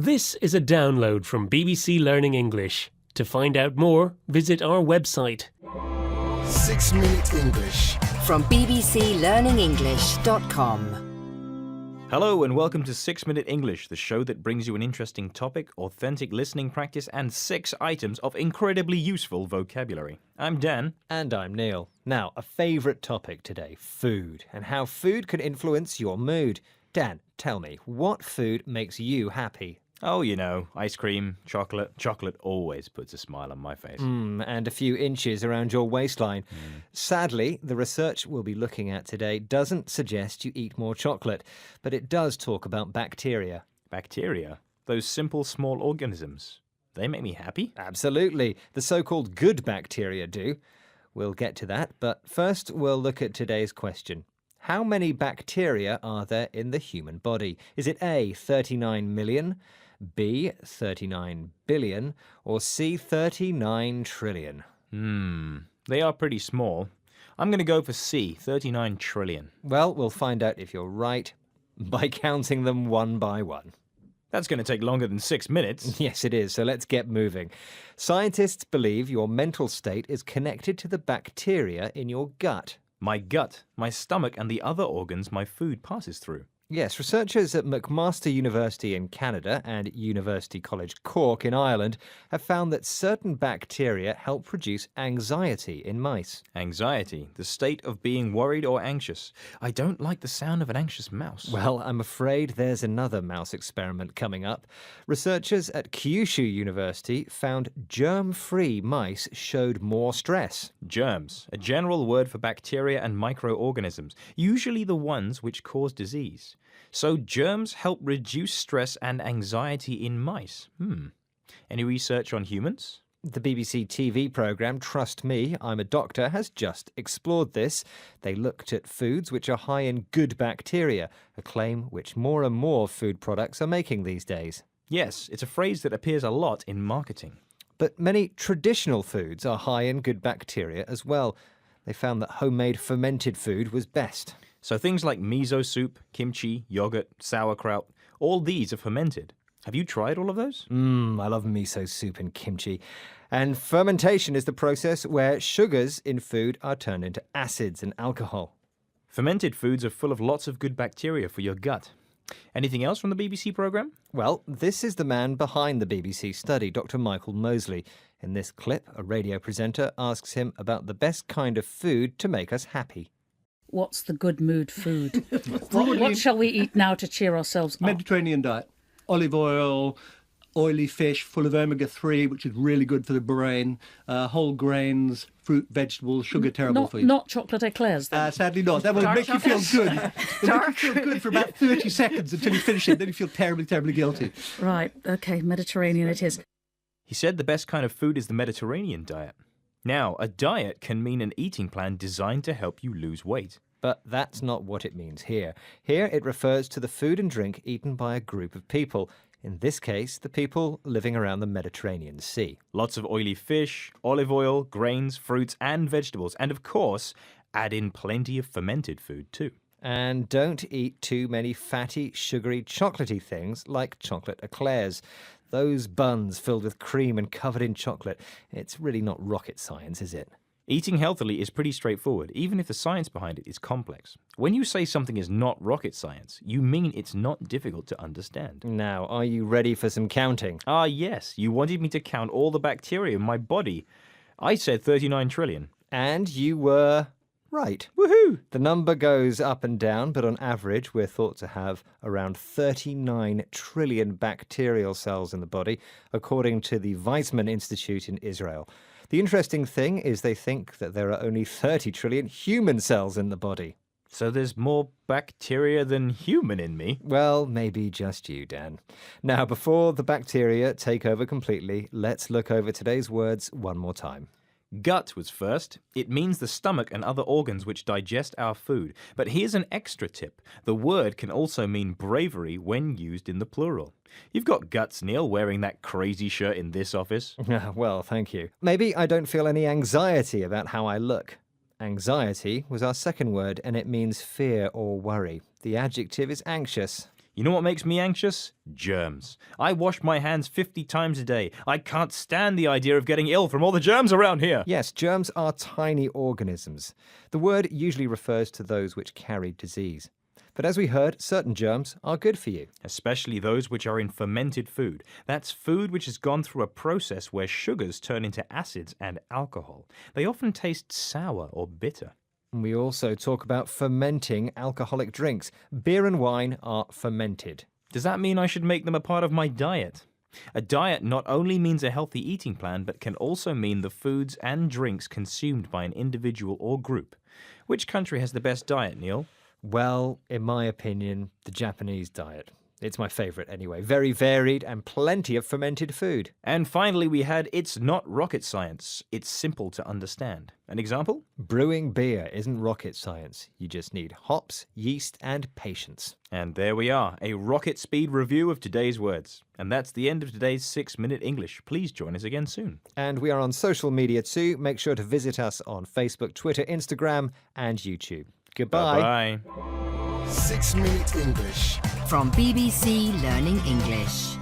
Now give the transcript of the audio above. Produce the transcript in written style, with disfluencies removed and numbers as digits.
This is a download from BBC Learning English. To find out more, visit our website. 6 Minute English. From bbclearningenglish.com. Hello and welcome to 6 Minute English, the show that brings you an interesting topic, authentic listening practice, and 6 items of incredibly useful vocabulary. I'm Dan. And I'm Neil. Now, a favourite topic today, food, and how food can influence your mood. Dan, tell me, what food makes you happy? Oh, you know, ice cream, chocolate. Chocolate always puts a smile on my face. And a few inches around your waistline. Sadly, the research we'll be looking at today doesn't suggest you eat more chocolate, but it does talk about bacteria. Bacteria? Those simple small organisms. They make me happy? Absolutely. The so-called good bacteria do. We'll get to that, but first we'll look at today's question. How many bacteria are there in the human body? Is it A, 39 million, B, 39 billion, or C, 39 trillion? They are pretty small. I'm going to go for C, 39 trillion. Well, we'll find out if you're right by counting them one by one. That's going to take longer than 6 minutes. Yes, it is, so let's get moving. Scientists believe your mental state is connected to the bacteria in your gut. My gut, my stomach, and the other organs my food passes through. Yes, researchers at McMaster University in Canada and University College Cork in Ireland have found that certain bacteria help produce anxiety in mice. Anxiety, the state of being worried or anxious. I don't like the sound of an anxious mouse. Well, I'm afraid there's another mouse experiment coming up. Researchers at Kyushu University found germ-free mice showed more stress. Germs, a general word for bacteria and microorganisms, usually the ones which cause disease. So germs help reduce stress and anxiety in mice. Any research on humans? The BBC TV programme Trust Me, I'm a Doctor has just explored this. They looked at foods which are high in good bacteria, a claim which more and more food products are making these days. Yes, it's a phrase that appears a lot in marketing. But many traditional foods are high in good bacteria as well. They found that homemade fermented food was best. So things like miso soup, kimchi, yogurt, sauerkraut, all these are fermented. Have you tried all of those? I love miso soup and kimchi. And fermentation is the process where sugars in food are turned into acids and alcohol. Fermented foods are full of lots of good bacteria for your gut. Anything else from the BBC programme? Well, this is the man behind the BBC study, Dr. Michael Mosley. In this clip, a radio presenter asks him about the best kind of food to make us happy. What's the good mood food? What shall we eat now to cheer ourselves up? Mediterranean diet. Olive oil, oily fish full of omega-3, which is really good for the brain, whole grains, fruit, vegetables, sugar, terrible for you. Not chocolate eclairs, then? Sadly not. That will make you feel good. It'll make you feel good for about 30 seconds until you finish it. Then you feel terribly, terribly guilty. Right, OK, Mediterranean it is. He said the best kind of food is the Mediterranean diet. Now, a diet can mean an eating plan designed to help you lose weight. But that's not what it means here. Here it refers to the food and drink eaten by a group of people. In this case, the people living around the Mediterranean Sea. Lots of oily fish, olive oil, grains, fruits and vegetables. And of course, add in plenty of fermented food too. And don't eat too many fatty, sugary, chocolatey things like chocolate eclairs. Those buns filled with cream and covered in chocolate. It's really not rocket science, is it? Eating healthily is pretty straightforward, even if the science behind it is complex. When you say something is not rocket science, you mean it's not difficult to understand. Now, are you ready for some counting? Ah, yes, you wanted me to count all the bacteria in my body. I said 39 trillion. And you were right. Woohoo! The number goes up and down, but on average, we're thought to have around 39 trillion bacterial cells in the body, according to the Weizmann Institute in Israel. The interesting thing is they think that there are only 30 trillion human cells in the body. So there's more bacteria than human in me? Well, maybe just you, Dan. Now, before the bacteria take over completely, let's look over today's words one more time. Gut was first. It means the stomach and other organs which digest our food. But here's an extra tip. The word can also mean bravery when used in the plural. You've got guts, Neil, wearing that crazy shirt in this office. Well, thank you. Maybe I don't feel any anxiety about how I look. Anxiety was our second word, and it means fear or worry. The adjective is anxious. You know what makes me anxious? Germs. I wash my hands 50 times a day. I can't stand the idea of getting ill from all the germs around here. Yes, germs are tiny organisms. The word usually refers to those which carry disease. But as we heard, certain germs are good for you. Especially those which are in fermented food. That's food which has gone through a process where sugars turn into acids and alcohol. They often taste sour or bitter. And we also talk about fermenting alcoholic drinks. Beer and wine are fermented. Does that mean I should make them a part of my diet? A diet not only means a healthy eating plan, but can also mean the foods and drinks consumed by an individual or group. Which country has the best diet, Neil? Well, in my opinion, the Japanese diet. It's my favourite anyway. Very varied and plenty of fermented food. And finally, we had It's Not Rocket Science. It's simple to understand. An example? Brewing beer isn't rocket science. You just need hops, yeast, and patience. And there we are, a rocket speed review of today's words. And that's the end of today's 6-Minute English. Please join us again soon. And we are on social media too. Make sure to visit us on Facebook, Twitter, Instagram, and YouTube. Goodbye. Bye-bye. 6 Minute English. From BBC Learning English.